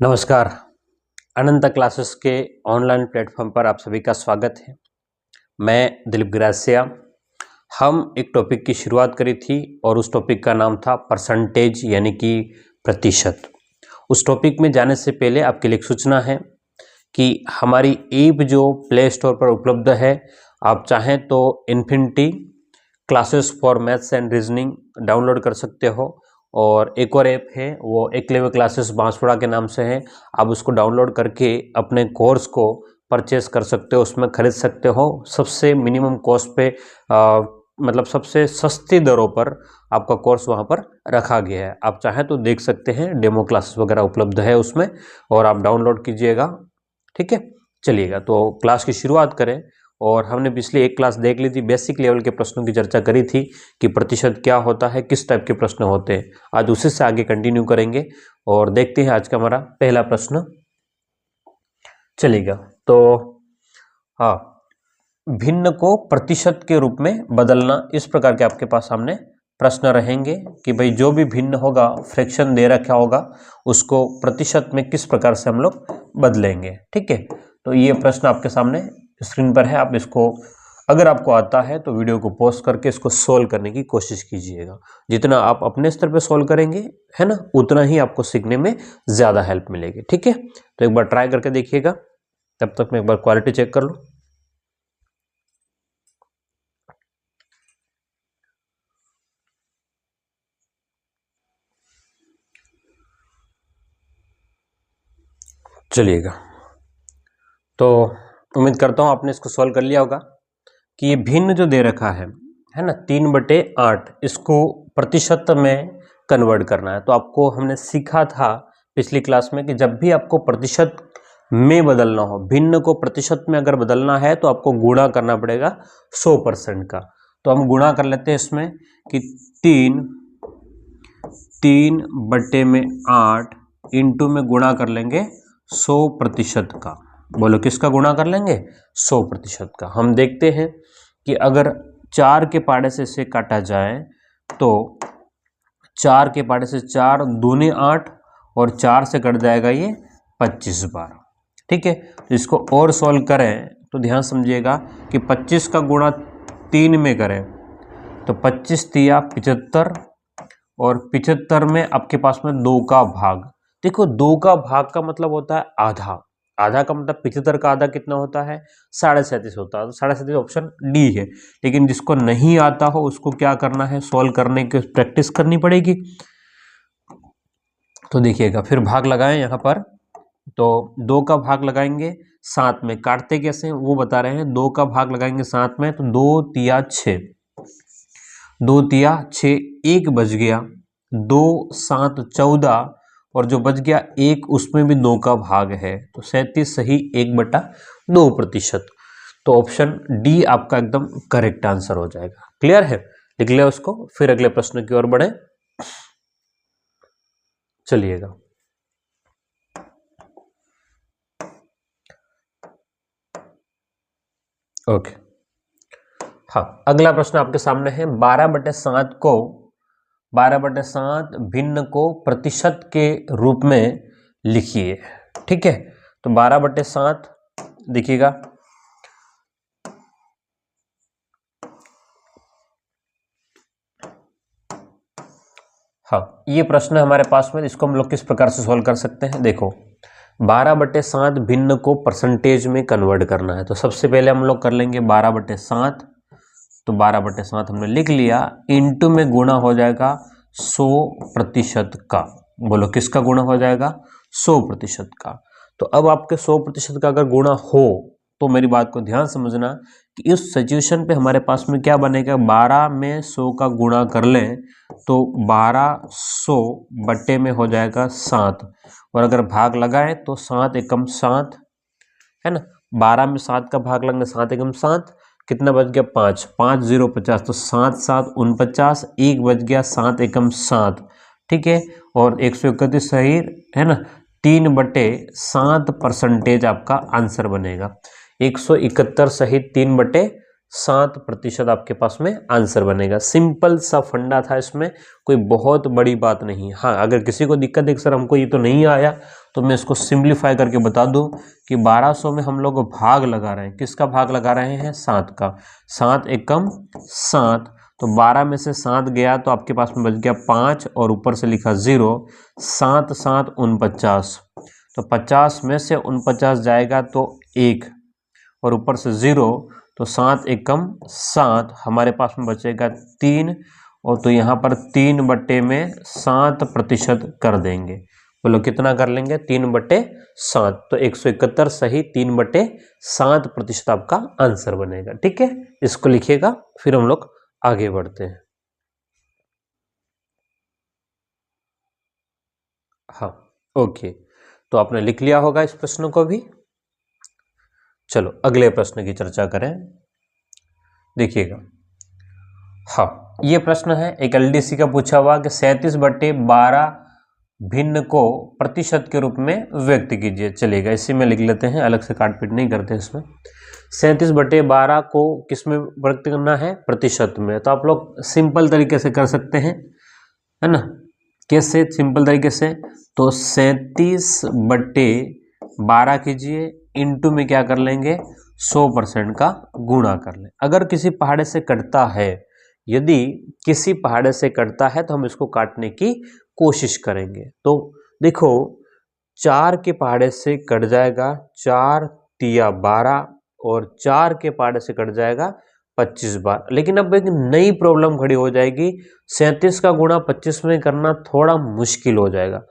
नमस्कार। अनंत क्लासेस के online platform पर आप सभी का स्वागत है। मैं दिलीप ग्रासिया। हम एक टॉपिक की शुरुआत करी थी और उस टॉपिक का नाम था परसेंटेज यानी कि प्रतिशत। उस टॉपिक में जाने से पहले आपके लिए एक सूचना है कि हमारी ऐप जो प्ले स्टोर पर उपलब्ध है, आप चाहें तो infinity classes for maths and reasoning download कर सकते हो। और एक और ऐप है वो एकलव्य क्लासेस बांसवाड़ा के नाम से है। आप उसको डाउनलोड करके अपने कोर्स को परचेस कर सकते हो, उसमें खरीद सकते हो। सबसे मिनिमम कॉस्ट पे मतलब सबसे सस्ती दरों पर आपका कोर्स वहाँ पर रखा गया है। आप चाहें तो देख सकते हैं, डेमो क्लासेस वगैरह उपलब्ध है उसमें और आप डाउनलोड कीजिएगा। ठीक है, चलिएगा तो क्लास की शुरुआत करें। और हमने पिछली एक क्लास देख ली थी, बेसिक लेवल के प्रश्नों की चर्चा करी थी कि प्रतिशत क्या होता है, किस टाइप के प्रश्न होते हैं। आज उसी से आगे कंटिन्यू करेंगे और देखते हैं आज का हमारा पहला प्रश्न। चलिएगा तो हाँ, भिन्न को प्रतिशत के रूप में बदलना, इस प्रकार के आपके पास सामने प्रश्न रहेंगे कि भाई जो भी भिन्न होगा, फ्रैक्शन दे रखा होगा, उसको प्रतिशत में किस प्रकार से हम लोग बदलेंगे। ठीक है, तो ये प्रश्न आपके सामने स्क्रीन पर है। आप इसको, अगर आपको आता है तो वीडियो को पॉज करके इसको सोल्व करने की कोशिश कीजिएगा। जितना आप अपने स्तर पे सोल्व करेंगे, है ना, उतना ही आपको सीखने में ज़्यादा हेल्प मिलेगी। ठीक है, तो एक बार ट्राई करके देखिएगा। तब तक मैं एक बार क्वालिटी चेक कर लूँ। चलिएगा, तो उम्मीद करता हूँ आपने इसको सॉल्व कर लिया होगा कि ये भिन्न जो दे रखा है ना, 3/8, इसको प्रतिशत में कन्वर्ट करना है। तो आपको हमने सीखा था पिछली क्लास में कि जब भी आपको प्रतिशत में बदलना हो, भिन्न को प्रतिशत में अगर बदलना है तो आपको गुणा करना पड़ेगा 100% का। तो हम गुणा कर लेते हैं इसमें कि 3/8 इंटू में गुणा कर लेंगे 100% का। बोलो किसका गुणा कर लेंगे? 100% का। हम देखते हैं कि अगर 4 के पाड़े से इसे काटा जाए तो 4 के पाड़े से 4 दूनी 8 और 4 से कट जाएगा ये 25 बार। ठीक है, तो इसको और सॉल्व करें तो ध्यान समझिएगा कि 25 का गुणा 3 में करें तो 25 तिया 75 और 75 में आपके पास में 2 का भाग। देखो 2 का भाग का मतलब होता है आधा। आधा का मतलब 75 का आधा कितना होता है? 37.5 होता है। तो 37.5 ऑप्शन डी है। लेकिन जिसको नहीं आता हो उसको क्या करना है? सॉल्व करने की प्रैक्टिस करनी पड़ेगी। तो देखिएगा, फिर भाग लगाएं यहाँ पर। तो 2 का भाग लगाएंगे 7 में, काटते कैसे हैं वो बता रहे हैं। 2 का भाग लगाएंगे 7 में तो 2 तिया 6, 2 तिया 6, 1 बच गया, 2 7 14 और जो बच गया 1, उसमें भी 2 का भाग है। तो 37 सही 1/2%। तो ऑप्शन डी आपका एकदम करेक्ट आंसर हो जाएगा। क्लियर है? लिख लिया उसको, फिर अगले प्रश्न की ओर बढ़े। चलिएगा, ओके। हाँ, अगला प्रश्न आपके सामने है। 12/7 को 12/7 भिन्न को प्रतिशत के रूप में लिखिए। ठीक है, तो 12/7 देखिएगा, हाँ ये प्रश्न है हमारे पास में। इसको हम लोग किस प्रकार से सॉल्व कर सकते हैं? देखो, 12/7 भिन्न को परसेंटेज में कन्वर्ट करना है। तो सबसे पहले हम लोग कर लेंगे 12/7। तो 12/7 हमने लिख लिया, इंटू में गुणा हो जाएगा 100% का। बोलो किसका गुणा हो जाएगा? 100% का। तो अब आपके 100% का अगर गुणा हो तो मेरी बात को ध्यान समझना कि इस सिचुएशन पे हमारे पास में क्या बनेगा? 12 में 100 का गुणा कर लें तो 1200 बट्टे में हो जाएगा 7। और अगर भाग लगाएं तो 7 एकम 7, है ना। 12 में 7 का भाग लगना, 7 एकम 7, कितना बच गया? 5, 5 0 50, तो 7 7 49, 1 बच गया, 7 एकम 7। ठीक है, और 131 सही है ना। 3/7% आपका आंसर बनेगा। 171 सही 3/7 7% आपके पास में आंसर बनेगा। सिंपल सा फंडा था, इसमें कोई बहुत बड़ी बात नहीं। हाँ, अगर किसी को दिक्कत है सर हमको ये तो नहीं आया, तो मैं इसको सिंप्लीफाई करके बता दूं कि 1200 में हम लोग भाग लगा रहे हैं। किसका भाग लगा रहे हैं? 7 का। 7 एकम 7, तो 12 में से 7 गया तो आपके पास में बच गया 5 और ऊपर से लिखा 0। 7 7 49, तो 50 में से 49 जाएगा तो 1 और ऊपर से 0, तो 7 एकम 7, हमारे पास में बचेगा 3। और तो यहाँ पर 3/7% कर देंगे। बोलो कितना कर लेंगे? 3/7, तो 171 सही 3/7% आपका आंसर बनेगा। ठीक है, इसको लिखिएगा, फिर हम लोग आगे बढ़ते हैं। हाँ ओके, तो आपने लिख लिया होगा इस प्रश्न को भी। चलो अगले प्रश्न की चर्चा करें। देखिएगा, हाँ ये प्रश्न है एक एलडीसी का पूछा हुआ कि 37/12 भिन्न को प्रतिशत के रूप में व्यक्त कीजिए। चलेगा, इसी में लिख लेते हैं, अलग से काट पीट नहीं करते इसमें। 37/12 को किस में व्यक्त करना है? प्रतिशत में। तो आप लोग सिंपल तरीके से कर सकते हैं, है ना। कैसे? सिंपल तरीके से, तो 37/12 कीजिए, इंटू में क्या कर लेंगे? 100% का गुणा कर लें। अगर किसी पहाड़े से कटता है, यदि किसी पहाड़े से कटता है तो हम इसको काटने की कोशिश करेंगे। तो देखो, 4 के पहाड़े से कट जाएगा 4 तिया 12, और 4 के पहाड़े से कट जाएगा 25 बार। लेकिन अब एक नई प्रॉब्लम खड़ी हो जाएगी, 37 का गुणा 25 में करना थोड़ा मुश्किल हो जाएगा।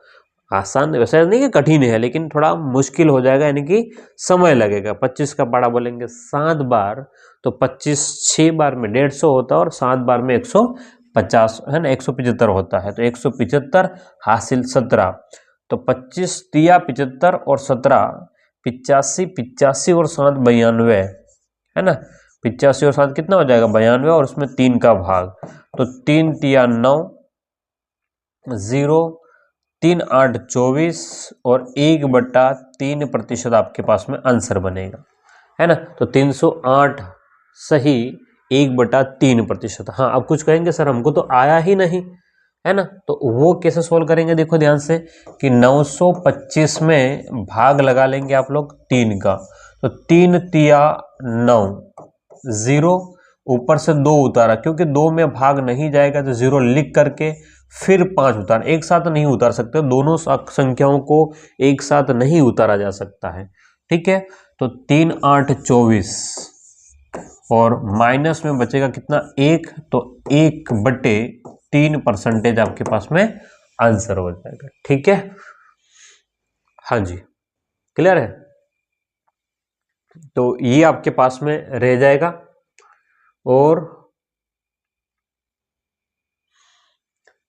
आसान वैसे नहीं कि कठिन है, लेकिन थोड़ा मुश्किल हो जाएगा, यानी कि समय लगेगा। 25 का पहाड़ा बोलेंगे 7 बार, तो 25 6 बार में 150 होता है, और 7 बार में 150 है ना, 175 होता है। तो 175 हासिल 17, तो 25 तिया 75 और 17 85, 85 और 7 92, है ना। 85 और 7 कितना हो जाएगा? 92, और उसमें 3 का भाग, तो 3 तिया 9, 0, 3 8 24, और 1/3% आपके पास में आंसर बनेगा, है ना। तो 308 सही 1/3%। हाँ, अब कुछ कहेंगे सर हमको तो आया ही नहीं, है ना। तो वो कैसे सोल्व करेंगे? देखो ध्यान से कि 925 में भाग लगा लेंगे आप लोग 3 का, तो 3 तिया 9, 0, ऊपर से 2 उतारा, क्योंकि 2 में भाग नहीं जाएगा तो 0 लिख करके फिर 5 उतार। एक साथ नहीं उतार सकते, दोनों संख्याओं को एक साथ नहीं उतारा जा सकता है। ठीक है, तो 3 8 24, और माइनस में बचेगा कितना? 1, तो 1/3% आपके पास में आंसर हो जाएगा। ठीक है, हाँ जी, क्लियर है। तो ये आपके पास में रह जाएगा। और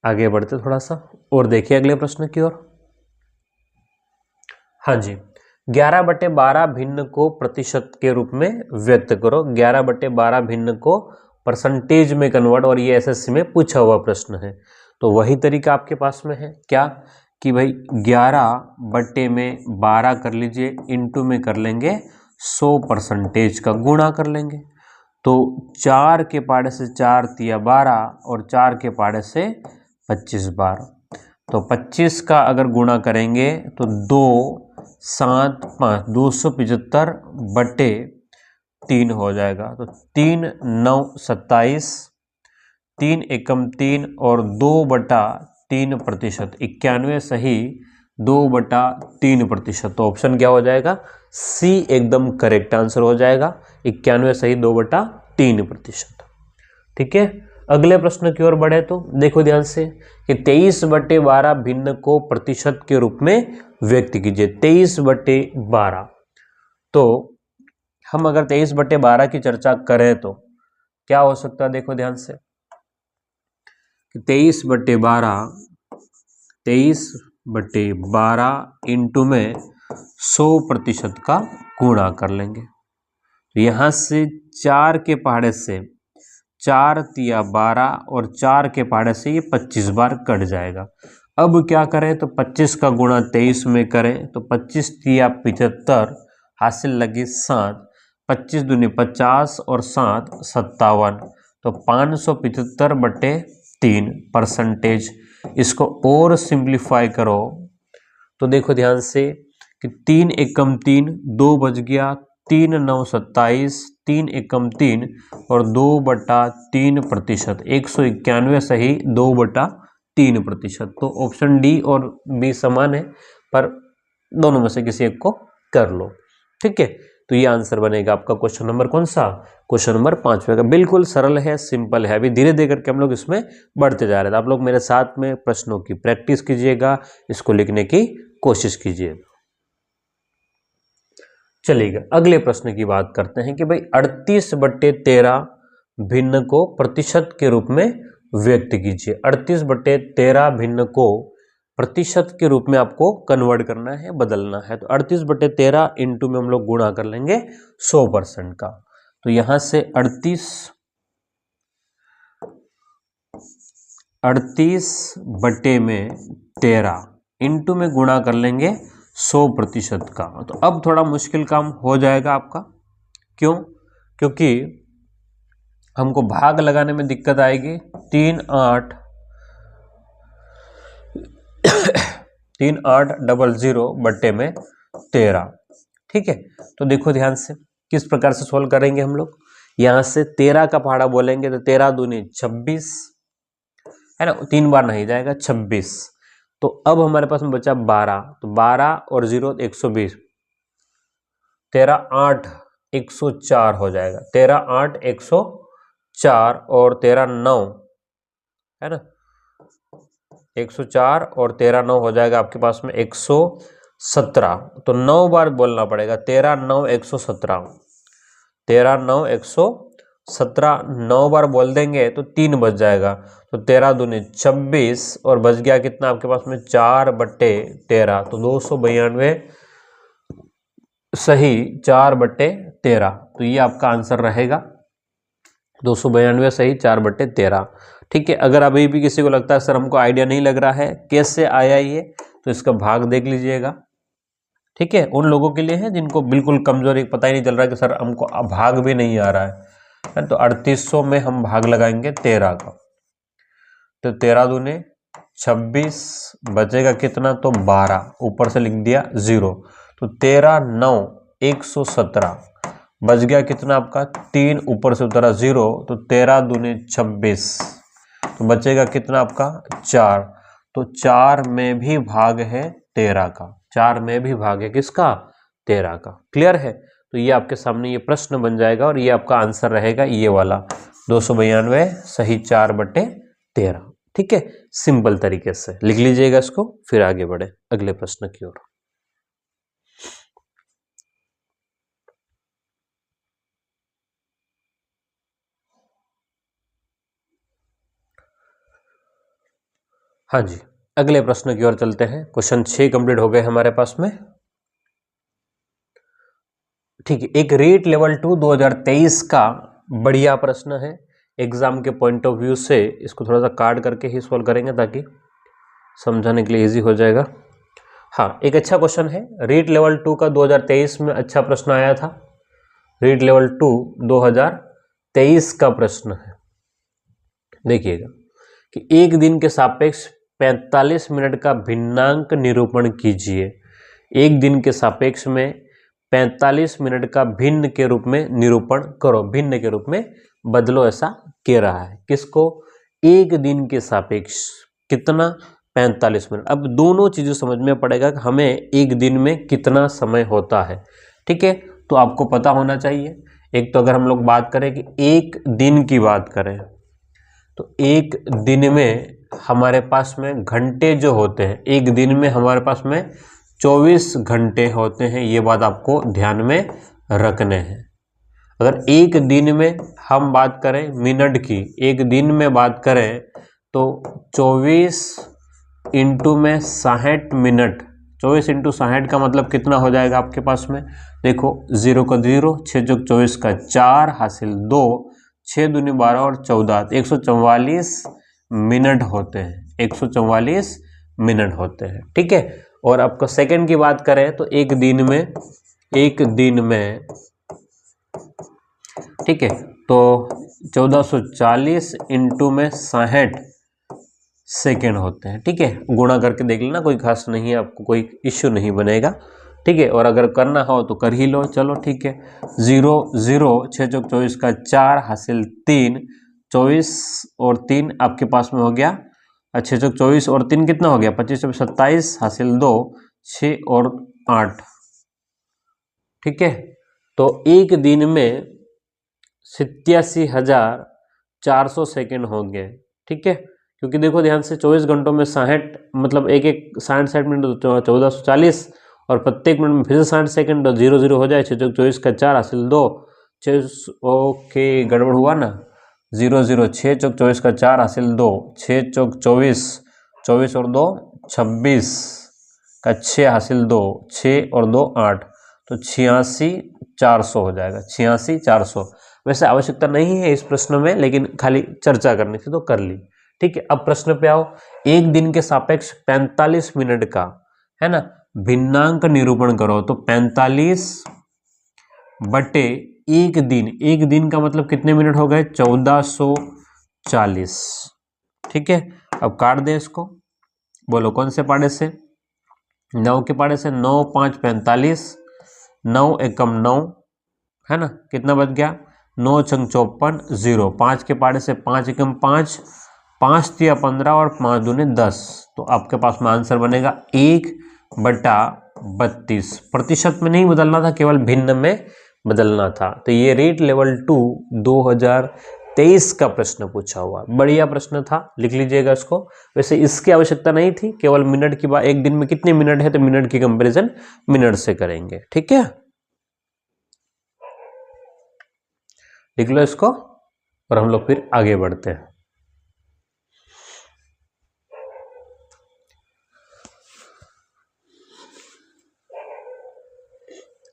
आगे बढ़ते थोड़ा सा और देखिए अगले प्रश्न की ओर। हाँ जी, 11/12 भिन्न को प्रतिशत के रूप में व्यक्त करो। 11/12 भिन्न को परसेंटेज में कन्वर्ट, और ये एसएससी में पूछा हुआ प्रश्न है। तो वही तरीका आपके पास में है क्या कि भाई 11/12 कर लीजिए, इंटू में कर लेंगे 100% का गुणा कर लेंगे। तो 4 के पहाड़े से 4 तिया 12, और 4 के पहाड़े से 25 बार, तो 25 का अगर गुणा करेंगे तो 2 7 5 275/3 हो जाएगा। तो 3 9 27, 3 एकम 3, और 2/3%, 91 सही 2/3%। तो ऑप्शन क्या हो जाएगा? सी एकदम करेक्ट आंसर हो जाएगा, 91 सही 2/3%। ठीक है, अगले प्रश्न की ओर बढ़े तो देखो ध्यान से कि 23/12 भिन्न को प्रतिशत के रूप में व्यक्त कीजिए। 23/12, तो हम अगर 23/12 की चर्चा करें तो क्या हो सकता है? देखो ध्यान से कि 23/12 इंटू में 100% का गुणा कर लेंगे। तो यहां से 4 के पहाड़े से 4 तिया 12, और 4 के पहाड़े से ये 25 बार कट जाएगा। अब क्या करें? तो 25 का गुणा 23 में करें, तो 25 तिया 75 हासिल लगी 7, 25 दूनी 50 और 7 57, तो 575/3 इसको और सिंप्लीफाई करो तो देखो ध्यान से कि 3 एकम 3, 2 बच गया, 3 9 27, 3 एकम 3 और 2/3%, 191 सही 2/3%। तो ऑप्शन डी और बी समान है, पर दोनों में से किसी एक को कर लो। ठीक है, तो ये आंसर बनेगा आपका क्वेश्चन नंबर कौन सा, क्वेश्चन नंबर 5 का। बिल्कुल सरल है, सिंपल है। अभी धीरे धीरे करके हम लोग इसमें बढ़ते जा रहे थे। आप लोग मेरे साथ में प्रश्नों की प्रैक्टिस कीजिएगा, इसको लिखने की कोशिश कीजिएगा। चलिएगा अगले प्रश्न की बात करते हैं कि भाई 38/13 भिन्न को प्रतिशत के रूप में व्यक्त कीजिए। 38/13 भिन्न को प्रतिशत के रूप में आपको कन्वर्ट करना है, बदलना है। तो 38/13 इंटू में हम लोग गुणा कर लेंगे 100% का। तो यहां से 38/13 इंटू में गुणा कर लेंगे 100% का। तो अब थोड़ा मुश्किल काम हो जाएगा आपका। क्यों? क्योंकि हमको भाग लगाने में दिक्कत आएगी। 3800/13। ठीक है, तो देखो ध्यान से किस प्रकार से सोल्व करेंगे हम लोग। यहां से 13 का पहाड़ा बोलेंगे तो 13 दूनी 26 है ना, 3 बार नहीं जाएगा 26। तो अब हमारे पास में बचा 12, तो 12 और 0 120, 13 8 104 हो जाएगा। 13 8 104 और 13 9 है ना, 104 और 13 9 हो जाएगा आपके पास में 117। तो 9 बार बोलना पड़ेगा। 13 9 117, 13 9 117, 9 बार बोल देंगे तो 3 बच जाएगा। तो 13 दूनी 26 और बच गया कितना आपके पास में 4/13। तो 292 सही 4/13। तो ये आपका आंसर रहेगा 292 सही 4/13। ठीक है, अगर अभी भी किसी को लगता है सर हमको आइडिया नहीं लग रहा है कैसे आया ये, तो इसका भाग देख लीजिएगा। ठीक है, उन लोगों के लिए है जिनको बिल्कुल कमजोरी, पता ही नहीं चल रहा कि सर हमको भाग भी नहीं आ रहा है। तो 3800 में हम भाग लगाएंगे 13 का। तो 13 दूने 26, बचेगा कितना, तो 12, ऊपर से लिख दिया 0। तो 13 9 117, बच गया कितना आपका 3, ऊपर से उतरा 0। तो 13 दूने 26, तो बचेगा कितना आपका 4। तो 4 में भी भाग है 13 का, 4 में भी भाग है किसका, 13 का। क्लियर है? तो ये आपके सामने ये प्रश्न बन जाएगा और ये आपका आंसर रहेगा ये वाला 292 सही 4/13। ठीक है, सिंपल तरीके से लिख लीजिएगा इसको, फिर आगे बढ़े अगले प्रश्न की ओर। हाँ जी, अगले प्रश्न की ओर चलते हैं। क्वेश्चन 6 कंप्लीट हो गए हमारे पास में। ठीक है, एक रीट लेवल 2 2023 का बढ़िया प्रश्न है। एग्जाम के पॉइंट ऑफ व्यू से इसको थोड़ा सा काट करके ही सॉल्व करेंगे ताकि समझाने के लिए इजी हो जाएगा। हाँ, एक अच्छा क्वेश्चन है। रीट लेवल 2 का 2023 में अच्छा प्रश्न आया था। रीट लेवल 2 2023 का प्रश्न है। देखिएगा कि एक दिन के सापेक्ष 45 मिनट का भिन्नांक निरूपण कीजिए। एक दिन के सापेक्ष में 45 मिनट का भिन्न के रूप में निरूपण करो, भिन्न के रूप में बदलो, ऐसा कह रहा है। किसको? एक दिन के सापेक्ष कितना, 45 मिनट। अब दोनों चीजें समझ में पड़ेगा कि हमें एक दिन में कितना समय होता है। ठीक है, तो आपको पता होना चाहिए। एक तो अगर हम लोग बात करें कि एक दिन की बात करें तो एक दिन में हमारे पास में घंटे जो होते हैं, एक दिन में हमारे पास में 24 घंटे होते हैं। ये बात आपको ध्यान में रखने हैं। अगर एक दिन में हम बात करें मिनट की, एक दिन में बात करें तो 24 इंटू में 60 मिनट, 24 इंटू 60 का मतलब कितना हो जाएगा आपके पास में। देखो 0 का 0, 6 चौक 24 का 4 हासिल 2, 6 दूनी 12 और 14, 144 मिनट होते हैं, 144 मिनट होते हैं। ठीक है, और आपको सेकंड की बात करें तो एक दिन में ठीक है, तो 1440 इंटू में 60 सेकेंड होते हैं। ठीक है, गुणा करके देख लेना, कोई खास नहीं है, आपको कोई इश्यू नहीं बनेगा। ठीक है, और अगर करना हो तो कर ही लो। चलो ठीक है, 0 0 6 चौक 24 का 4 हासिल 3, 24 और 3 आपके पास में हो गया। 6 चौक 24 और 3 कितना हो गया, 25 27 हासिल 2, 6 और 8। ठीक है, तो एक दिन में 87,400 सेकेंड हो गए। ठीक है, क्योंकि देखो ध्यान से 24 घंटों में 60 मतलब एक 60 मिनट तो 1440 और प्रत्येक मिनट में फिर से 60 सेकेंड, तो 0 0 हो जाए। 6 चौक 24 का 4 हासिल 2, 6 ओके गड़बड़ हुआ ना, 0 0 6 चौक 24 का 4 हासिल 2, 6 चौक 24 24 और 2 26 का 6 हासिल 2, 6 और 2 8, तो 86,400 हो जाएगा। 86,400। वैसे आवश्यकता नहीं है इस प्रश्न में, लेकिन खाली चर्चा करनी थी तो कर ली। ठीक है, अब प्रश्न पे आओ। एक दिन के सापेक्ष 45 मिनट का है ना भिन्नांक निरूपण करो। तो 45 बटे एक दिन, एक दिन का मतलब कितने मिनट हो गए, 1440। ठीक है, अब काट दे इसको, बोलो कौन से पाड़े से, 9 के पाड़े से। 9 5 45, 9 एकम 9 है ना, कितना बच गया, 9 छंग 54, 0। 5 के पाड़े से 5 एकम 5, 5 तिया 15 और 5 दूने 10, तो आपके पास में आंसर बनेगा 1/32। प्रतिशत में नहीं बदलना था, केवल भिन्न में बदलना था। तो ये रीट लेवल 2 2023 का प्रश्न पूछा हुआ, बढ़िया प्रश्न था, लिख लीजिएगा इसको। वैसे इसकी आवश्यकता नहीं थी, केवल मिनट की बात, एक दिन में कितने मिनट है तो मिनट की कंपैरिजन मिनट से करेंगे। ठीक है, लिख लो इसको और हम लोग फिर आगे बढ़ते हैं।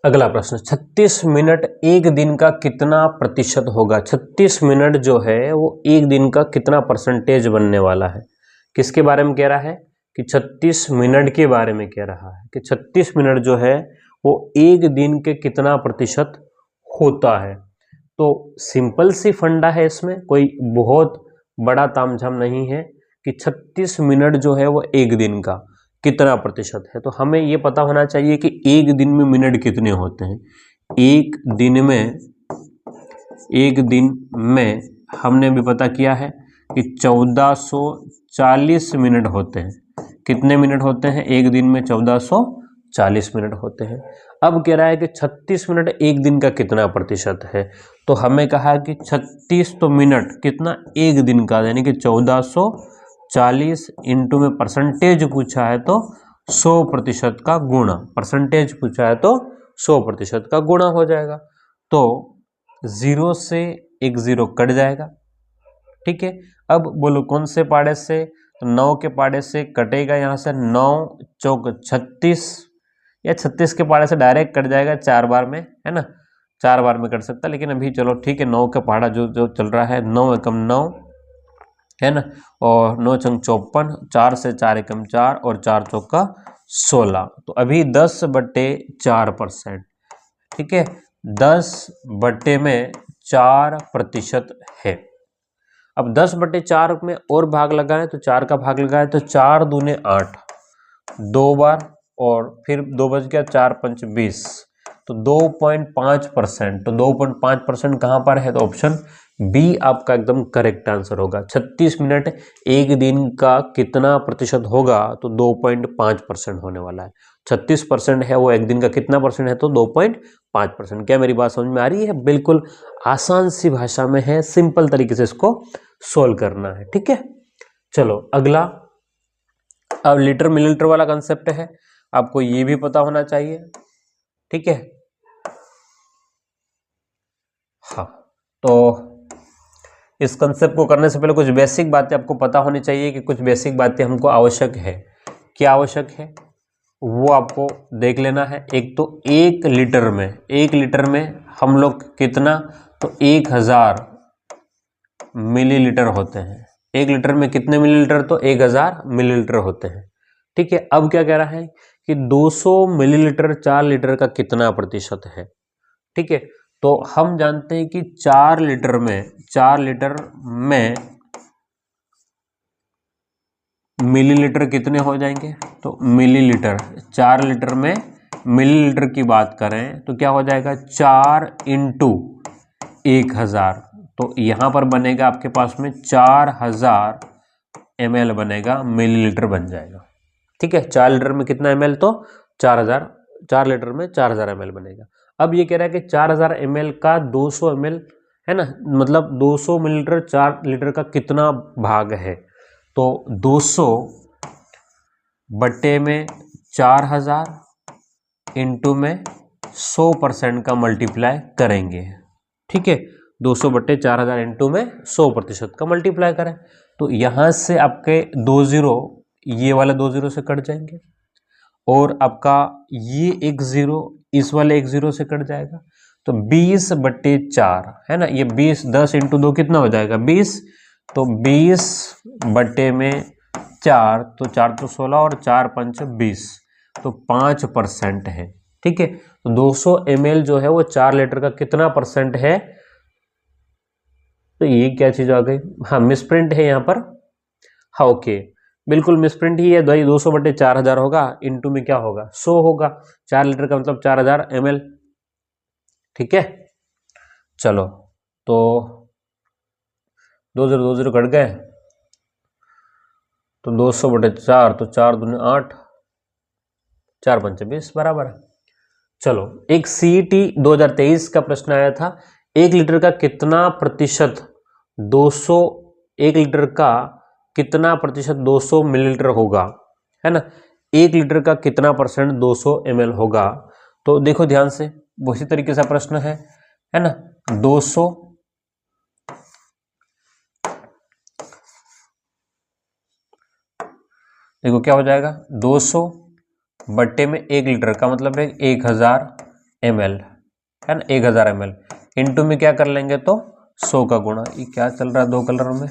अगला प्रश्न, 36 मिनट एक दिन का कितना प्रतिशत होगा। 36 मिनट जो है वो एक दिन का कितना परसेंटेज बनने वाला है। किसके बारे में कह रहा है कि 36 मिनट के बारे में कह रहा है कि 36 मिनट जो है वो एक दिन के कितना प्रतिशत होता है। तो सिंपल सी फंडा है, इसमें कोई बहुत बड़ा तामझाम नहीं है कि 36 मिनट जो है वो एक दिन का कितना प्रतिशत है। तो हमें ये पता होना चाहिए कि एक दिन में मिनट कितने होते हैं। एक दिन में हमने भी पता किया है कि 1440 मिनट होते हैं। कितने मिनट होते हैं एक दिन में, 1440 मिनट होते हैं। अब कह रहा है कि 36 मिनट एक दिन का कितना प्रतिशत है। तो हमें कहा कि 36 तो मिनट कितना एक दिन का, यानी कि 1440 इंटू में परसेंटेज पूछा है तो 100% का गुणा, परसेंटेज पूछा है तो 100% का गुणा हो जाएगा। तो 0 से एक 0 कट जाएगा। ठीक है, अब बोलो कौन से पाड़े से, तो 9 के पाड़े से कटेगा, यहाँ से 9 चौक 36, या 36 के पाड़े से डायरेक्ट कट जाएगा 4 बार में, है ना, 4 बार में कट सकता, लेकिन अभी चलो ठीक है, 9 का पहाड़ा जो चल रहा है, 9 एकम 9 है ना, और 9 छंग 54, 4 से 4 एकम 4 और 4 चौका 16, तो अभी 10/4%। ठीक है, 10 में 4% है। अब 10/4 में और भाग लगाएं तो 4 का भाग लगाएं तो 4 दूने 8, 2 बार और फिर 2 बच गया, 4 पंच 20, तो 2.5%। तो 2.5% कहाँ पर है, तो ऑप्शन बी आपका एकदम करेक्ट आंसर होगा। 36 मिनट एक दिन का कितना प्रतिशत होगा, तो 2.5% होने वाला है। 36% है वो एक दिन का कितना परसेंट है, तो 2.5%। क्या मेरी बात समझ में आ रही है? बिल्कुल आसान सी भाषा में है, सिंपल तरीके से इसको सोल्व करना है। ठीक है, चलो अगला, अब लीटर मिलीलीटर वाला कंसेप्ट है, आपको ये भी पता होना चाहिए। ठीक है, हाँ, तो इस कंसेप्ट को करने से पहले कुछ बेसिक बातें आपको पता होनी चाहिए कि कुछ बेसिक बातें हमको आवश्यक है। क्या आवश्यक है वो आपको देख लेना है। एक तो 1 लीटर में हम लोग कितना, तो 1000 मिलीलीटर होते हैं। 1 लीटर में कितने मिलीलीटर, तो 1000 मिलीलीटर होते हैं। ठीक है, अब क्या कह रहा है कि 200 मिलीलीटर 4 लीटर का कितना प्रतिशत है। ठीक है, तो हम जानते हैं कि 4 लीटर में मिलीलीटर कितने हो जाएंगे। तो मिलीलीटर, 4 लीटर में मिलीलीटर की बात करें तो क्या हो जाएगा, 4 इंटू 1000। तो यहाँ पर बनेगा आपके पास में 4000 ml बनेगा, मिलीलीटर बन जाएगा। ठीक है, 4 लीटर में कितना ml, तो 4000, 4 लीटर में 4000 ml बनेगा। अब ये कह रहा है कि 4000 ml का 200 ml है ना, मतलब 200 मिलीलीटर 4 लीटर का कितना भाग है। तो 200 बट्टे में 4000 इंटू में 100% का मल्टीप्लाई करेंगे। ठीक है, 200 बट्टे 4000 इंटू में 100% का मल्टीप्लाई करें तो यहाँ से आपके 2 जीरो, ये वाला 2 जीरो से कट जाएंगे और आपका ये 1 जीरो इस वाले 1 जीरो से कट जाएगा। तो 20 बट्टे 4 है ना, ये 20, 10 इंटू 2 कितना हो जाएगा, 20। तो 20 बट्टे में 4, तो 4 तो 16 और 4 पंच 20, तो 5% है। ठीक है, तो 200 ml जो है वो 4 लीटर का कितना परसेंट है। तो ये क्या चीज आ गई, हाँ मिसप्रिंट है यहाँ पर। हाँ ओके, बिल्कुल मिसप्रिंट ही है भाई। 200 बट्टे 4000 होगा, इंटू में क्या होगा, 100 होगा। 4 लीटर का मतलब 4000 ml। ठीक है, चलो तो 2 जीरो 2 जीरो कट गए, तो 200 बटे 4, तो 4 दूनी 8, 4 पंचे 20 बराबर है। चलो, एक सीईटी 2023 का प्रश्न आया था, 1 लीटर का कितना प्रतिशत 200, 1 लीटर का कितना प्रतिशत 200 मिलीलीटर होगा, है ना। 1 लीटर का कितना परसेंट 200 ml होगा। तो देखो ध्यान से, उसी तरीके से प्रश्न है ना। 200 देखो क्या हो जाएगा, 200 बट्टे में 1 लीटर का मतलब है 1000 ml, है ना, 1000 ml इंटू में क्या कर लेंगे, तो 100 का गुणा। ये क्या चल रहा है 2 कलर में,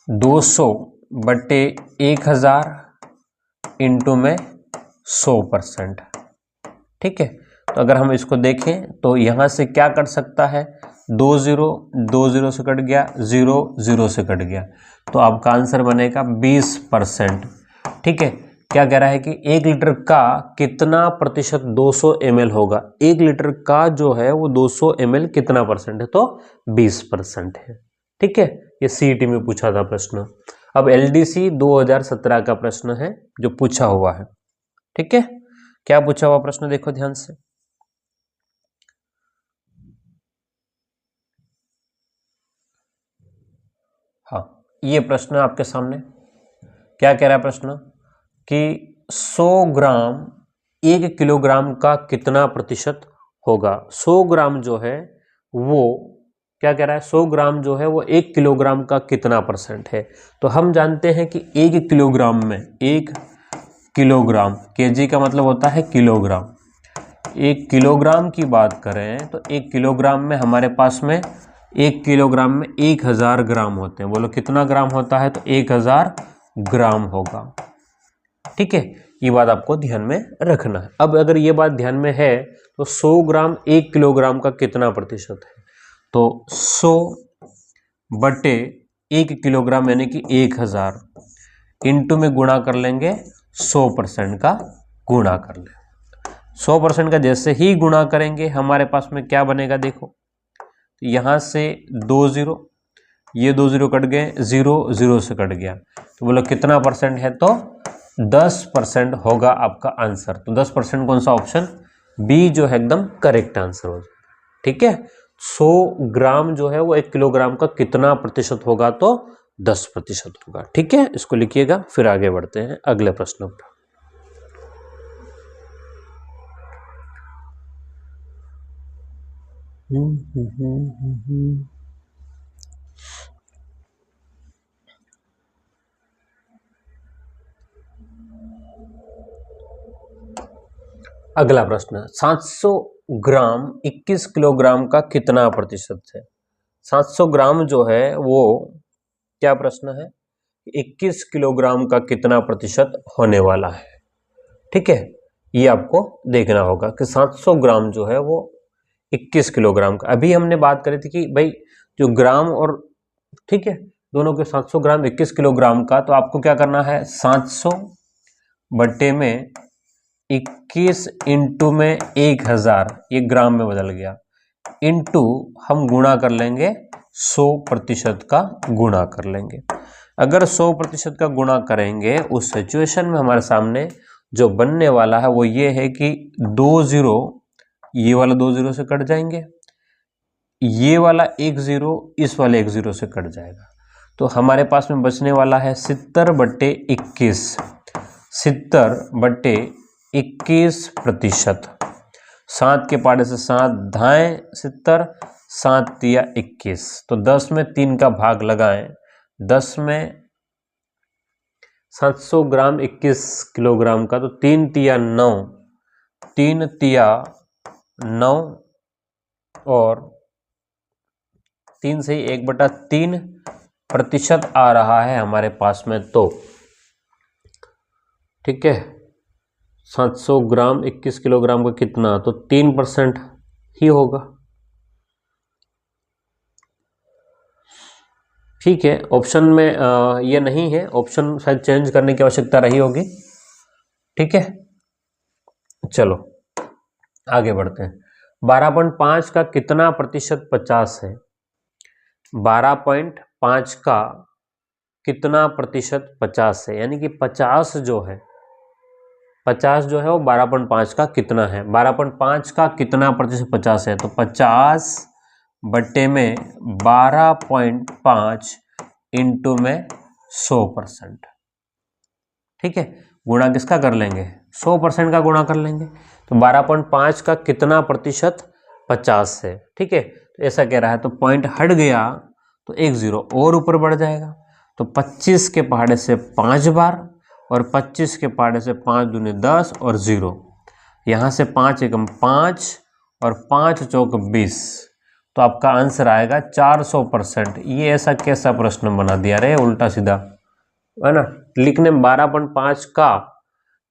दो सौ बट्टे 1000 इंटू में 100%। ठीक है, तो अगर हम इसको देखें तो यहां से क्या कट सकता है, 2 जीरो से कट गया, 0 0 से कट गया, तो आपका आंसर बनेगा 20%। ठीक है, क्या कह रहा है कि 1 लीटर का कितना प्रतिशत 200 ml होगा। 1 लीटर का जो है वो 200 ml कितना परसेंट है, तो 20% है। ठीक है, ये सीईटी में पूछा था प्रश्न। अब एलडीसी 2017 का प्रश्न है जो पूछा हुआ है। ठीक है, क्या पूछा हुआ प्रश्न देखो ध्यान से। हाँ, ये प्रश्न आपके सामने क्या कह रहा है प्रश्न कि 100 ग्राम 1 किलोग्राम का कितना प्रतिशत होगा। 100 ग्राम जो है वो क्या कह रहा है, 100 ग्राम जो है वो 1 किलोग्राम का कितना परसेंट है। तो हम जानते हैं कि 1 किलोग्राम में, 1 किलोग्राम, केजी का मतलब होता है किलोग्राम। 1 किलोग्राम की बात करें तो 1 किलोग्राम में हमारे पास में 1 किलोग्राम में 1000 ग्राम होते हैं। बोलो कितना ग्राम होता है, तो 1000 ग्राम होगा। ठीक है, ये बात आपको ध्यान में रखना है। अब अगर ये बात ध्यान में है तो 100 ग्राम 1 किलोग्राम का कितना प्रतिशत है, तो 100 बटे 1 किलोग्राम यानी कि 1000 इंटू में गुणा कर लेंगे 100% का गुणा कर लें। 100% का जैसे ही गुणा करेंगे हमारे पास में क्या बनेगा, देखो यहां से 2 जीरो, ये 2 जीरो कट गए, 0 0 से कट गया, तो बोलो कितना परसेंट है, तो 10% होगा आपका आंसर। तो 10% कौन सा, ऑप्शन बी जो है एकदम करेक्ट आंसर हो जाएगा। ठीक है, 100 ग्राम जो है वो 1 किलोग्राम का कितना प्रतिशत होगा, तो 10% होगा। ठीक है, इसको लिखिएगा, फिर आगे बढ़ते हैं अगले प्रश्नों पर। अगला प्रश्न, 700 ग्राम 21 किलोग्राम का कितना प्रतिशत है। 700 ग्राम जो है वो क्या प्रश्न है, 21 किलोग्राम का कितना प्रतिशत होने वाला है। ठीक है, ये आपको देखना होगा कि 700 ग्राम जो है वो 21 किलोग्राम का। अभी हमने बात करी थी कि भाई जो ग्राम और, ठीक है, दोनों के 700 ग्राम 21 किलोग्राम का, तो आपको क्या करना है, 700 बट्टे में 21 इंटू में 1000, ये ग्राम में बदल गया, इंटू हम गुणा कर लेंगे 100% का गुणा कर लेंगे। अगर 100% का गुणा करेंगे उस सिचुएशन में हमारे सामने जो बनने वाला है वो ये है कि 2 0, ये वाला 2 0 से कट जाएंगे, ये वाला 1 0 इस वाले 1 0 से कट जाएगा, तो हमारे पास में बचने वाला है 70/21, 70/21%। 7 के पाड़े से 7 धाएं 70, 7 तिया 21, तो 10 में 3 का भाग लगाएं, 10 में 700 ग्राम 21 किलोग्राम का, तो 3 तिया 9, 3 तिया 9 और 3 से 1/3% आ रहा है हमारे पास में, तो ठीक है 700 ग्राम 21 किलोग्राम का कितना, तो 3% ही होगा। ठीक है, ऑप्शन में ये नहीं है, ऑप्शन शायद चेंज करने की आवश्यकता रही होगी। ठीक है, चलो आगे बढ़ते हैं। 12.5 का कितना प्रतिशत 50 है? 12.5 का कितना प्रतिशत 50 है, यानी कि 50 जो है, 50 जो है वो 12.5 का कितना है, 12.5 का कितना प्रतिशत 50 है, तो 50 बट्टे में 12.5 इंटू में 100%। ठीक है, गुणा किसका कर लेंगे, 100% का गुणा कर लेंगे, तो 12.5 का कितना प्रतिशत 50 है। ठीक है, तो ऐसा कह रहा है, तो पॉइंट हट गया तो 1 0 और ऊपर बढ़ जाएगा, तो 25 के पहाड़े से 5 बार और 25 के पहाड़े से 5 दूनी 10 और 0, यहाँ से 5 एकम 5 और 5 चौक 20, तो आपका आंसर आएगा 400%। ये ऐसा कैसा प्रश्न बना दिया रे, उल्टा सीधा, है ना। लिखने में 12.5 का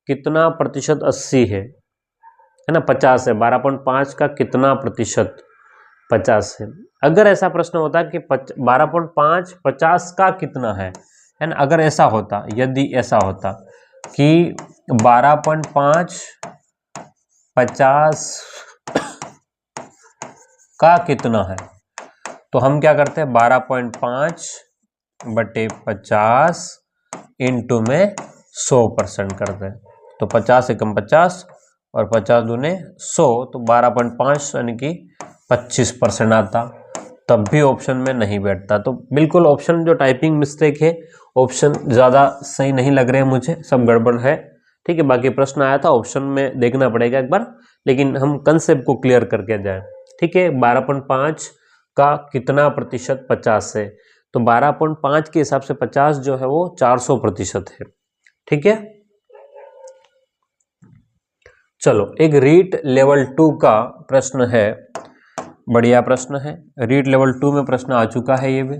कितना प्रतिशत 80 है ना, 50 है, 12.5 का कितना प्रतिशत 50 है। अगर ऐसा प्रश्न होता कि 12.5 50 का कितना है ना, अगर ऐसा होता, यदि ऐसा होता कि 12.5 50 का कितना है, तो हम क्या करते हैं, 12.5 बटे 50 इंटू में 100% करते हैं, तो 50 एकम 50 और 50 दूने 100, तो 12.5 यानी कि 25% आता, तब भी ऑप्शन में नहीं बैठता। तो बिल्कुल ऑप्शन जो टाइपिंग मिस्टेक है, ऑप्शन ज़्यादा सही नहीं लग रहे हैं मुझे, सब गड़बड़ है। ठीक है, बाकी प्रश्न आया था, ऑप्शन में देखना पड़ेगा एक बार, लेकिन हम कंसेप्ट को क्लियर करके जाएं। ठीक है, 12.5 का कितना प्रतिशत 50 है, तो 12.5 के हिसाब से 50 जो है वो 400% है। ठीक है, चलो एक रीट लेवल 2 का प्रश्न है, बढ़िया प्रश्न है, रीट लेवल 2 में प्रश्न आ चुका है ये भी।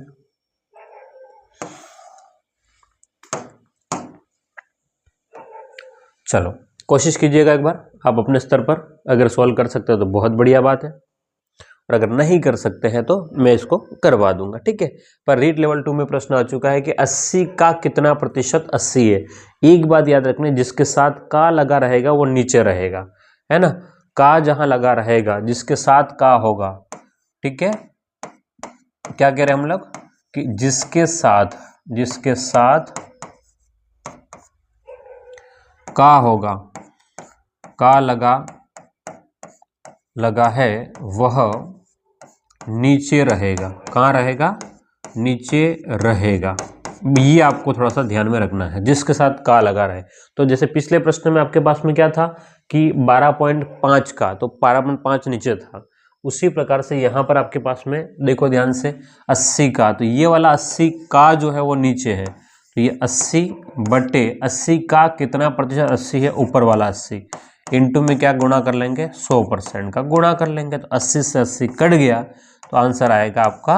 चलो कोशिश कीजिएगा एक बार आप अपने स्तर पर, अगर सॉल्व कर सकते हो तो बहुत बढ़िया बात है, और अगर नहीं कर सकते हैं तो मैं इसको करवा दूंगा। ठीक है, पर रीट लेवल 2 में प्रश्न आ चुका है कि 80 का कितना प्रतिशत 80 है। एक बात याद रखनी, जिसके साथ का लगा रहेगा वो नीचे रहेगा, है ना, का जहां लगा रहेगा जिसके साथ का होगा। ठीक है, क्या कह रहे हैं हम लोग कि जिसके साथ का होगा, का लगा है, वह नीचे रहेगा। कहाँ रहेगा, नीचे रहेगा। ये आपको थोड़ा सा ध्यान में रखना है, जिसके साथ का लगा रहे। तो जैसे पिछले प्रश्न में आपके पास में क्या था कि 12.5 का, तो 12.5 नीचे था, उसी प्रकार से यहाँ पर आपके पास में देखो ध्यान से 80 का, तो ये वाला 80 का जो है वो नीचे है, तो ये 80 बटे 80 का कितना प्रतिशत 80 है, ऊपर वाला 80, इंटू में क्या गुणा कर लेंगे, 100% का गुणा कर लेंगे, तो 80 से 80 कट गया, तो आंसर आएगा आपका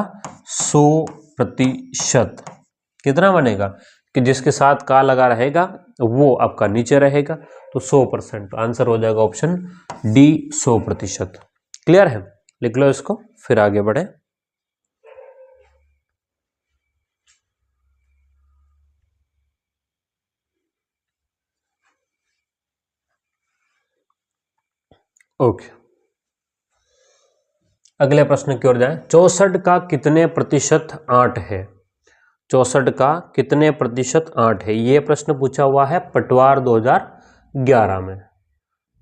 100%। कितना बनेगा कि जिसके साथ का लगा रहेगा वो आपका नीचे रहेगा, तो 100%। तो आंसर हो जाएगा ऑप्शन डी 100%। क्लियर है? लिख लो इसको, फिर आगे बढ़े। ओके, अगले प्रश्न की ओर जाएं। 64 का कितने प्रतिशत 8 है? 64 का कितने प्रतिशत 8 है? ये प्रश्न पूछा हुआ है पटवार 2011 में।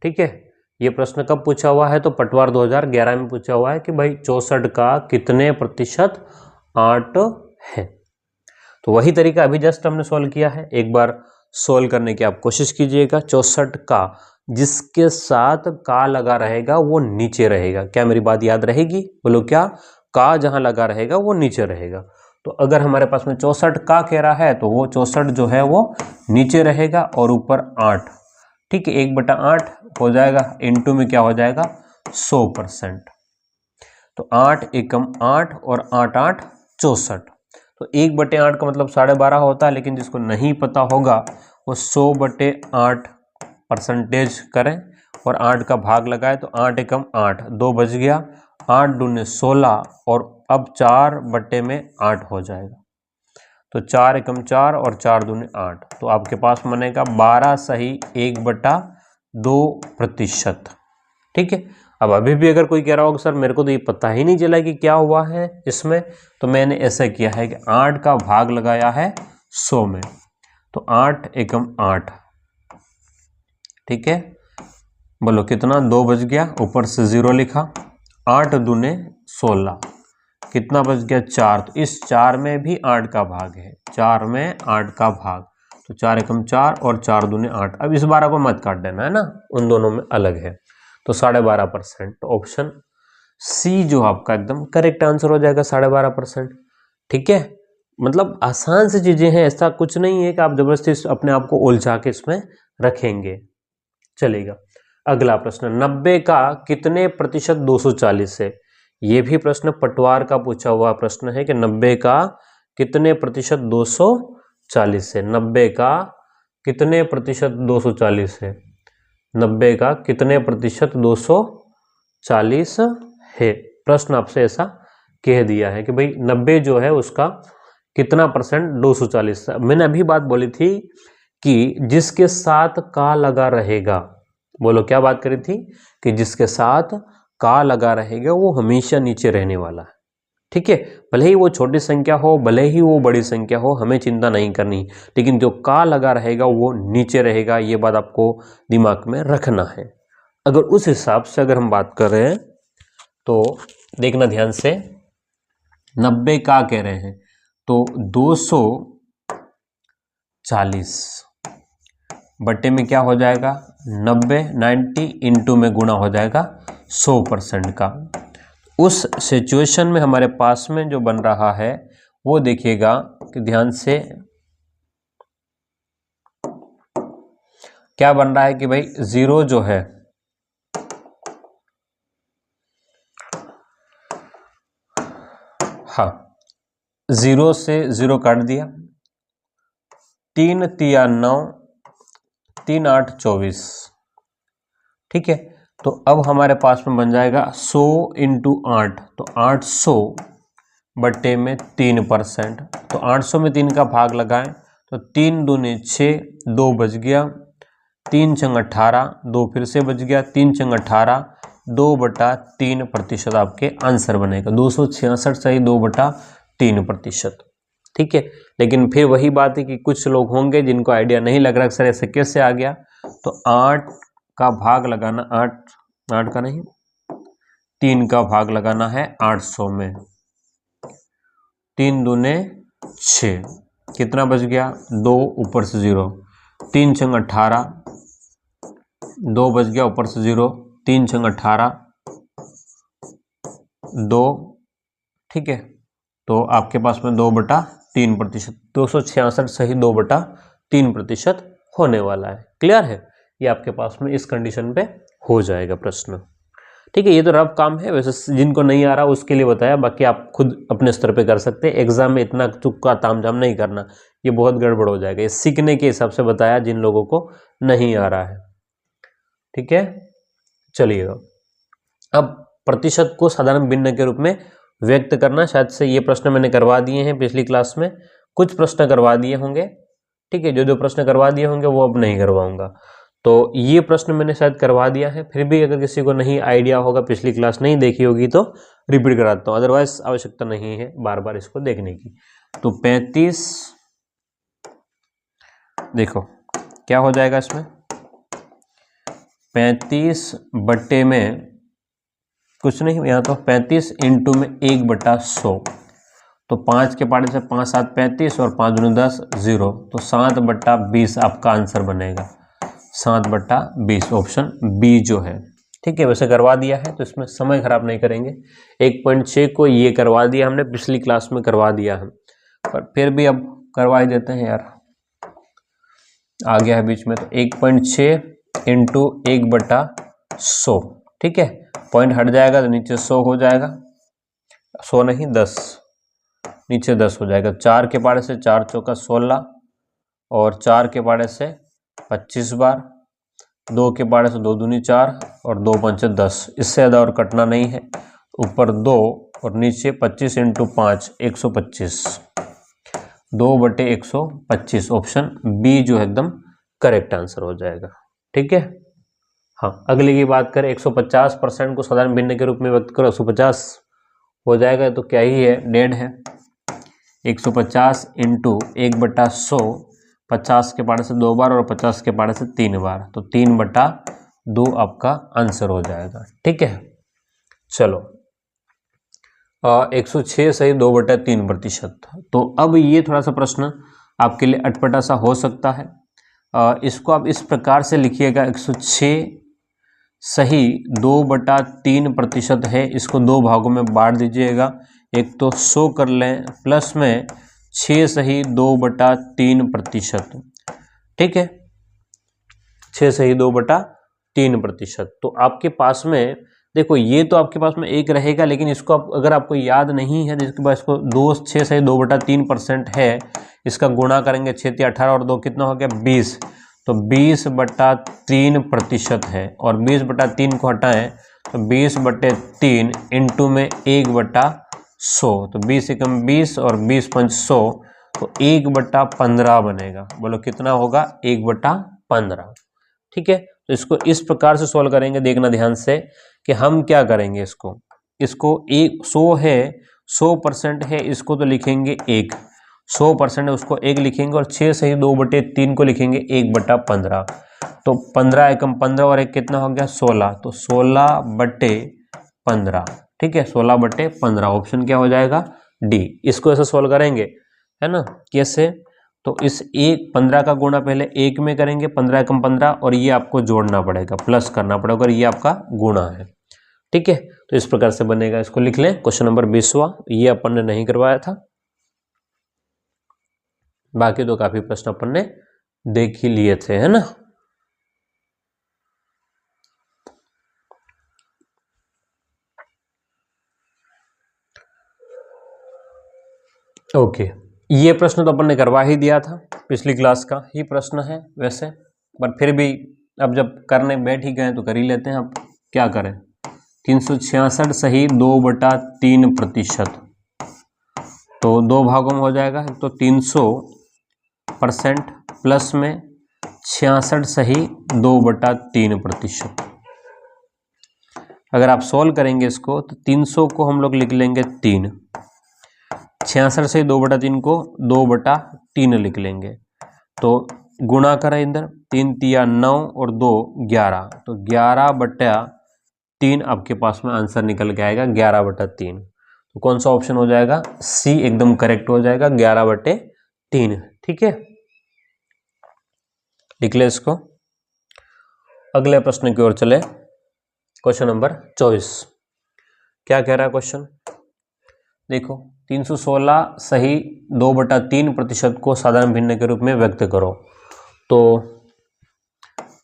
ठीक है, ये प्रश्न कब पूछा हुआ है? तो पटवार 2011 में पूछा हुआ है कि भाई 64 का कितने प्रतिशत 8 है। तो वही तरीका अभी जस्ट हमने सॉल्व किया है, एक बार सॉल्व करने की आप कोशिश कीजिएगा। 64 का जिसके साथ का लगा रहेगा वो नीचे रहेगा। क्या मेरी बात याद रहेगी? बोलो क्या? का जहां लगा रहेगा वो नीचे रहेगा। तो अगर हमारे पास में 64 का कह रहा है तो वो 64 जो है वो नीचे रहेगा और ऊपर 8। ठीक है, 1/8 हो जाएगा, इंटू में क्या हो जाएगा 100%। तो 8 एकम 8 और 8 8 64। तो 1/8 का मतलब 12.5 होता है, लेकिन जिसको नहीं पता होगा वो 100/8 परसेंटेज करें और 8 का भाग लगाए। तो 8 एकम 8, 2 बच गया, 8 दूने 16 और अब 4/8 हो जाएगा। तो 4 एकम 4 और 4 दूने 8, तो आपके पास बनेगा 12 सही 1/2%। ठीक है, अब अभी भी अगर कोई कह रहा होगा सर मेरे को तो ये पता ही नहीं चला कि क्या हुआ है इसमें, तो मैंने ऐसा किया है कि 8 का भाग लगाया है 100 में। तो 8 एकम 8, ठीक है, बोलो कितना? 2 बच गया, ऊपर से 0 लिखा। 8 दूने 16, कितना बच गया? 4। तो इस 4 में भी 8 का भाग है, 4 में 8 का भाग। तो 4 एकम 4 और 4 दूने 8। अब इस 12 को मत काट देना है ना, उन दोनों में अलग है। तो 12.5%। तो ऑप्शन सी जो आपका एकदम करेक्ट आंसर हो जाएगा, 12.5%। ठीक है, मतलब आसान सी चीजें हैं, ऐसा कुछ नहीं है कि आप जबरदस्ती अपने आप को उलझा के इसमें रखेंगे। चलेगा, अगला प्रश्न। 90 का कितने प्रतिशत 240 है? ये भी प्रश्न पटवार का पूछा हुआ प्रश्न है कि 90 का कितने प्रतिशत 240 है। 90 का कितने प्रतिशत 240 है? 90 का कितने प्रतिशत 240 है? प्रश्न आपसे ऐसा कह दिया है कि भाई 90 जो है उसका कितना परसेंट 240। मैंने अभी बात बोली थी कि जिसके साथ का लगा रहेगा, बोलो क्या बात करी थी? कि जिसके साथ का लगा रहेगा वो हमेशा नीचे रहने वाला है। ठीक है, भले ही वो छोटी संख्या हो, भले ही वो बड़ी संख्या हो, हमें चिंता नहीं करनी, लेकिन जो का लगा रहेगा वो नीचे रहेगा। ये बात आपको दिमाग में रखना है। अगर उस हिसाब से अगर हम बात कर रहे हैं तो देखना ध्यान से, 90 का कह रहे हैं तो 240 बट्टे में क्या हो जाएगा 90, 90 इंटू में गुणा हो जाएगा 100% का। उस सिचुएशन में हमारे पास में जो बन रहा है वो देखिएगा कि ध्यान से क्या बन रहा है कि भाई 0 जो है, हाँ 0 से 0 काट दिया, 3 तिया 9, 3 8 24। ठीक है, तो अब हमारे पास में बन जाएगा 100 इंटू 8, तो 800 बट्टे में 3%। तो 800 में 3 का भाग लगाएं तो 3 दूने 6, 2 बच गया, 3 छंग 18, 2 फिर से बच गया, 3 छंग 18, 2/3% आपके आंसर बनेगा। 266 सही 2/3%। ठीक है, लेकिन फिर वही बात है कि कुछ लोग होंगे जिनको आइडिया नहीं लग रहा सर ऐसे कैसे आ गया। तो 8 का भाग लगाना, 8 का नहीं 3 का भाग लगाना है 800 में। 3 दूने 6, कितना बच गया 2, ऊपर से 0, 3 छंग 18, 2 बच गया, ऊपर से 0, 3 छंग 18, 2। ठीक है, तो आपके पास में 2/3%, 266 सही 2/3% होने वाला है। क्लियर है? ये आपके पास में इस कंडीशन पे हो जाएगा प्रश्न। ठीक है, ये तो रफ काम है, वैसे जिनको नहीं आ रहा उसके लिए बताया, बाकी आप खुद अपने स्तर पे कर सकते हैं। एग्जाम में इतना चुक्का तामझाम नहीं करना ये बहुत गड़बड़ हो जाएगा। ये सीखने के हिसाब से बताया जिन लोगों को नहीं आ रहा है, ठीक है। चलिए अब प्रतिशत को साधारण भिन्न के रूप में व्यक्त करना, शायद से ये प्रश्न मैंने करवा दिए हैं पिछली क्लास में, कुछ प्रश्न करवा दिए होंगे, ठीक है। जो प्रश्न करवा दिए होंगे वो अब नहीं करवाऊंगा। तो ये प्रश्न मैंने शायद करवा दिया है, फिर भी अगर किसी को नहीं आइडिया होगा, पिछली क्लास नहीं देखी होगी तो रिपीट कराता हूँ, अदरवाइज आवश्यकता नहीं है बार बार इसको देखने की। तो 35, देखो क्या हो जाएगा इसमें, 35 बट्टे में कुछ नहीं, यहाँ तो 35 इंटू में 1/100, तो 5 के पाड़े से 5 7 35 और 5 दूनी 10 0, तो 7/20 आपका आंसर बनेगा, 7/20 ऑप्शन बी जो है, ठीक है। वैसे करवा दिया है तो इसमें समय खराब नहीं करेंगे। 1.6 को ये करवा दिया हमने, पिछली क्लास में करवा दिया है, पर फिर भी अब करवा ही देते हैं यार, आ गया है बीच में। तो 1.6 इंटू 1/100, ठीक है। पॉइंट हट जाएगा तो नीचे 100 हो जाएगा, 100 नहीं 10, नीचे 10 हो जाएगा। 4 के पाड़े से 4 चौका 16 और 4 के पाड़े से 25 बार, 2 के पाड़े से 2 दूनी 4 और 2 पंचे 10, इससे ज़्यादा और कटना नहीं है। ऊपर 2 और नीचे 25 इंटू 5 125, 2/125 ऑप्शन बी जो है एकदम करेक्ट आंसर हो जाएगा, ठीक है। हाँ, अगले की बात करें, 150% को साधारण भिन्न के रूप में व्यक्त करो, 150 हो जाएगा तो क्या ही है, डेढ़ है। 150 इंटू 1/100, 50 के पाड़े से 2 बार और 50 के पाड़े से 3 बार, तो 3/2 आपका आंसर हो जाएगा, ठीक है। चलो 106 सही 2/3%। तो अब ये थोड़ा सा प्रश्न आपके लिए अटपटा सा हो सकता है। इसको आप इस प्रकार से लिखिएगा, 106 सही 2/3% है, इसको 2 भागों में बांट दीजिएगा। एक तो 100 कर लें, प्लस में 6 सही 2/3%, ठीक है। 6 सही 2/3%। तो आपके पास में देखो, ये तो आपके पास में एक रहेगा, लेकिन इसको आप अगर आपको याद नहीं है, जिसके पास इसको 6 सही 2/3% है, इसका गुणा करेंगे 6 × 18 और 2 कितना हो गया 20, तो 20/3% है। और 20/3 को हटाएं तो 20/3 इंटू में 1/100, तो 20 एकम 20 और 20 पंच 100, तो 1/15 बनेगा। बोलो कितना होगा, 1/15, ठीक है। तो इसको इस प्रकार से सॉल्व करेंगे, देखना ध्यान से कि हम क्या करेंगे। इसको 100 है, 100% है, इसको तो लिखेंगे 1, 100% है उसको 1 लिखेंगे, और 6 सही 2/3 को लिखेंगे 1/15, तो 15 एकम 15 और 1 कितना हो गया 16, तो 16/15, ठीक है। 16/15 ऑप्शन क्या हो जाएगा, डी। इसको ऐसे सॉल्व करेंगे, है ना, कैसे, तो इस 15 का गुणा पहले 1 में करेंगे, 15 एकम 15, और ये आपको जोड़ना पड़ेगा, प्लस करना पड़ेगा, और ये आपका गुणा है, ठीक है। तो इस प्रकार से बनेगा, इसको लिख लें। क्वेश्चन नंबर 20वां, ये अपन ने नहीं करवाया था, बाकी तो काफी प्रश्न अपन ने देख ही लिए थे, है ना। ओके, ये प्रश्न तो अपन ने करवा ही दिया था, पिछली क्लास का ही प्रश्न है वैसे, पर फिर भी अब जब करने बैठ ही गए तो कर ही लेते हैं। अब क्या करें, 366 सही 2/3%, तो 2 भागों में हो जाएगा। तो 300% प्लस में 66 सही 2/3%। अगर आप सॉल्व करेंगे इसको, तो 300 को हम लोग लिख लेंगे 3, 66 से 2/3 को 2/3 लिख लेंगे, तो गुणा करें इधर, 3 × 9 और 2 11, तो 11/3 आपके पास में आंसर निकल के आएगा, 11/3। तो कौन सा ऑप्शन हो जाएगा, सी एकदम करेक्ट हो जाएगा, 11/3, ठीक है। लिख ले इसको। अगले प्रश्न की ओर चले, क्वेश्चन नंबर 24। क्या कह रहा है क्वेश्चन, देखो, 316 सही 2/3% को साधारण भिन्न के रूप में व्यक्त करो। तो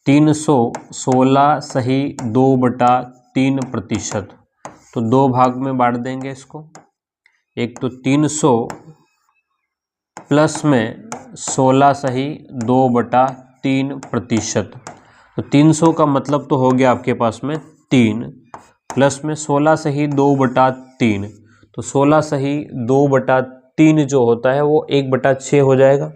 316 सही 2/3%, तो 2 भाग में बांट देंगे इसको। एक तो 300 प्लस में 16 सही 2/3%। तो 300 का मतलब तो हो गया आपके पास में 3, प्लस में 16 सही 2/3, तो 16 सही 2/3 जो होता है वो 1/6 हो जाएगा,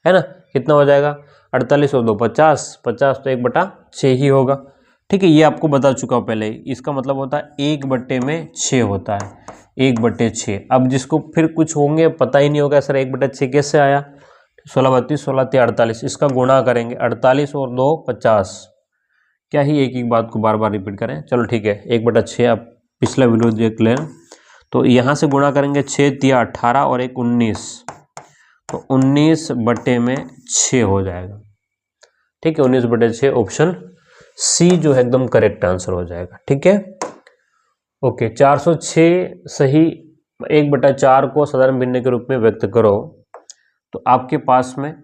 है ना। कितना हो जाएगा? 48 और 2 50, 50 तो 1/6 ही होगा। ठीक है, ये आपको बता चुका हूँ पहले ही। इसका मतलब होता है 1/6 होता है, 1/6। अब जिसको फिर कुछ होंगे पता ही नहीं होगा सर 1/6 कैसे आया, 16 32 16 48, इसका गुणा करेंगे, 48 और 2 50। क्या ही एक एक बात को बार बार रिपीट करें। चलो ठीक है, 1/6 आप पिछला वीडियो देख लें। तो यहाँ से गुणा करेंगे, 6 तिया 18 और 1 19, तो 19/6 हो जाएगा। ठीक है, 19/6 ऑप्शन सी जो है एकदम करेक्ट आंसर हो जाएगा। ठीक है, ओके। 406 सही 1/4 को साधारण भिन्न के रूप में व्यक्त करो। तो आपके पास में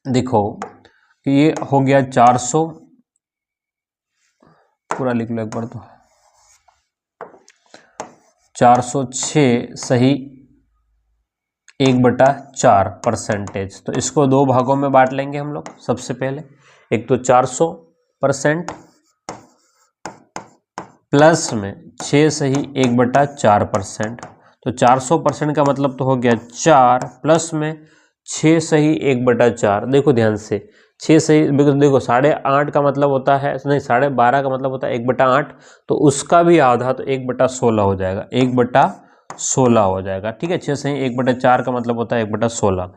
देखो कि ये हो गया 400, पूरा लिख लो एक बार। तो 406 सही 1/4%। तो इसको दो भागों में बांट लेंगे हम लोग। सबसे पहले एक तो 400% प्लस में 6 सही 1/4%। तो 400% का मतलब तो हो गया 4, प्लस में 6 सही 1/4। देखो ध्यान से, 6 सही देखो 8.5 का मतलब होता है, नहीं 12.5 का मतलब होता है 1/8, तो उसका भी आधा, तो 1/16 हो जाएगा, 1/16 हो जाएगा। ठीक है, 6 सही 1/4 का मतलब होता है 1/16,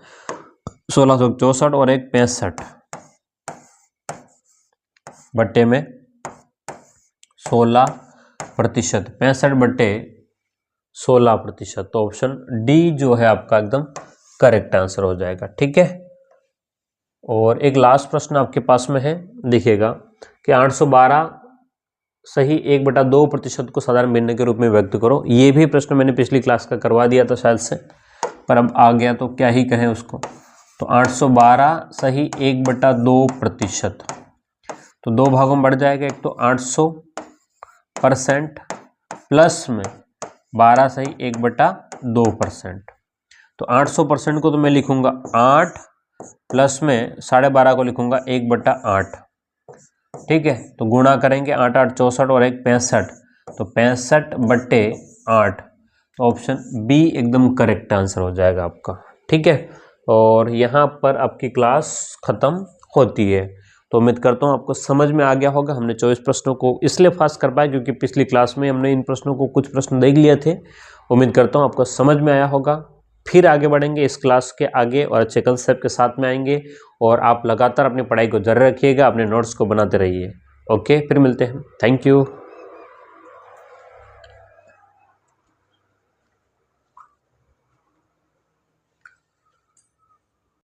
1664 और 1 65 बट्टे में 16%, 65/16%। तो ऑप्शन डी जो है आपका एकदम करेक्ट आंसर हो जाएगा। ठीक है, और एक लास्ट प्रश्न आपके पास में है, देखिएगा कि 812 सही 1/2% को साधारण भिन्न के रूप में व्यक्त करो। ये भी प्रश्न मैंने पिछली क्लास का करवा दिया था शायद से, पर अब आ गया तो क्या ही कहें उसको। तो 812 सही 1/2%, तो दो भागों में बढ़ जाएगा। एक तो 800% प्लस में 12 सही 1/2%। तो 800% को तो मैं लिखूंगा 8, प्लस में 12.5 को लिखूंगा 1/8। ठीक है, तो गुणा करेंगे, 8 8 64 और 1 65, तो 65/8। ऑप्शन बी एकदम करेक्ट आंसर हो जाएगा आपका। ठीक है, और यहाँ पर आपकी क्लास खत्म होती है। तो उम्मीद करता हूँ आपको समझ में आ गया होगा। हमने 24 प्रश्नों को इसलिए फास्ट कर पाए क्योंकि पिछली क्लास में हमने इन प्रश्नों को कुछ प्रश्न देख लिए थे। उम्मीद करता हूँ आपको समझ में आया होगा। फिर आगे बढ़ेंगे इस क्लास के आगे और अच्छे कंसेप्ट के साथ में आएंगे, और आप लगातार अपनी पढ़ाई को जारी रखिएगा, अपने नोट्स को बनाते रहिए। ओके, फिर मिलते हैं। Thank you.